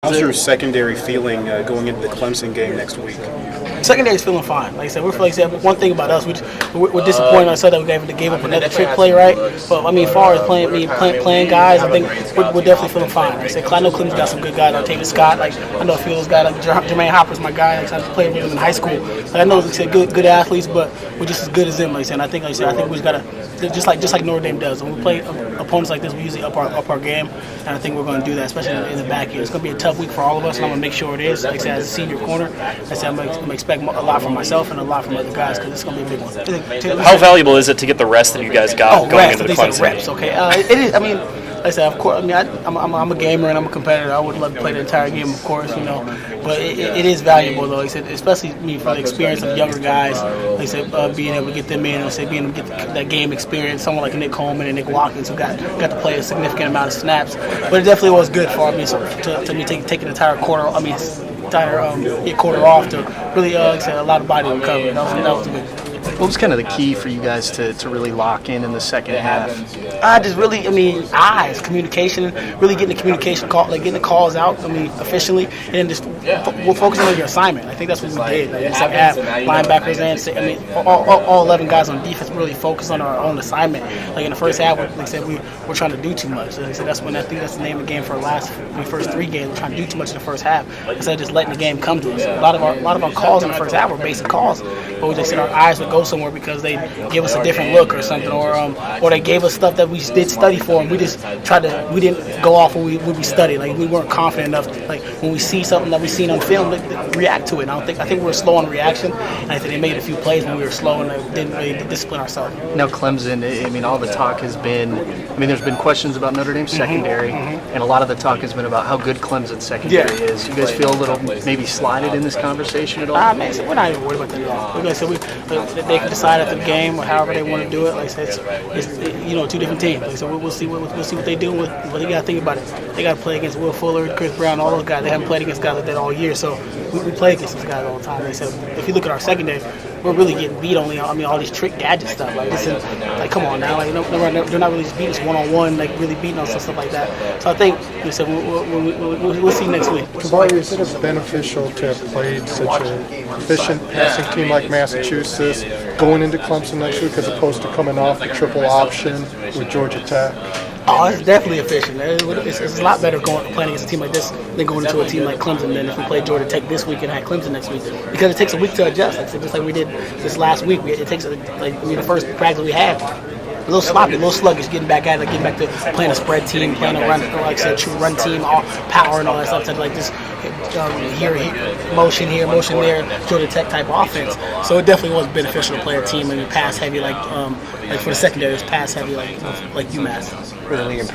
How's your secondary feeling going into the Clemson game next week? Secondary is feeling fine. Like I said, one thing about us, we're disappointed on ourselves that we gave up another trick play, right? But I mean, as far as playing guys, I think we're definitely feeling fine. Like I said, I know Clemson's got some good guys. Like Tavis Scott, like I know a few of those guys. Like Jermaine Hopper's my guy. Like, I played with him in high school. Like, I know they're good athletes, but we're just as good as them. Like I said, I think we just gotta just like Notre Dame does. When we play opponents like this, we usually up our game, and I think we're going to do that, especially in the back end. It's going to be a tough week for all of us, and I'm going to make sure it is. Like I said, as a senior corner, like I said, I'm going to expect a lot from myself and a lot from other guys because it's going to be a big one. How valuable is it to get the rest that you guys got going into the Clemson? Reps, okay. It is. I mean, like I said, of course. I mean, I'm a gamer and I'm a competitor. I would love to play the entire game, of course, But it is valuable, though. Like I said, especially for the experience of younger guys. Like I said, being able to get them in, being able to get that game experience. Someone like Nick Coleman and Nick Watkins who got to play a significant amount of snaps. But it definitely was good for me to me taking the entire quarter. Quarter off to really, like I said, a lot of body recovery. That was good. What was kind of the key for you guys to really lock in the second half? Eyes, communication, really getting the communication call, like getting the calls out, efficiently, and then just we're focusing on your assignment. I think that's what we did. Like, second half, linebackers and all 11 guys on defense really focused on our own assignment. Like in the first half, like I said, we're trying to do too much. So that's when I think that's the name of the game for the first 3 games. We're trying to do too much in the first half instead of just letting the game come to us. A lot of our calls in the first half were basic calls, but we just said our eyes would go somewhere because they give us a different look or something, or they gave us stuff that we did study for, and we didn't go off what we studied. Like we weren't confident enough to, like when we see something that we seen on film, react to it. I think we were slow on reaction, and I think they made a few plays when we were slow and didn't really discipline ourselves. Now Clemson, all the talk has been, there's been questions about Notre Dame's secondary, and a lot of the talk has been about how good Clemson's secondary is. You guys feel a little maybe slighted in this conversation at all? Man, we're not even worried about that at all. Like I said, they can decide after the game or however they want to do it. Like I said, it's 2 different teams. Like, so we'll see what they do. But you got to think about it. They got to play against Will Fuller, Chris Brown, all those guys. They haven't played against guys like that all year. So we play against those guys all the time. Like I said, if you look at our secondary, we're really getting beat only. All these trick gadget stuff. Like this is like, come on now. Like they're not really just beating us one-on-one. Like really beating us and stuff like that. So I think we'll see next week. KeiVarae, is it beneficial to have played such an efficient passing team like Massachusetts going into Clemson next week as opposed to coming off the triple option with Georgia Tech? Oh, it's definitely efficient. It's a lot better playing against a team like this than going into a team like Clemson than if we play Georgia Tech this week and had Clemson next week, because it takes a week to adjust. Just like we did this last week. It takes the first practice we had. A little sloppy, a little sluggish, getting back to playing a spread team, playing a run, like I said, true run team, all power and all that stuff. Like this, motion here, motion there, Georgia Tech type offense. So it definitely was beneficial to play a team and pass heavy, like for the secondary, it's pass heavy like UMass. Really impressive.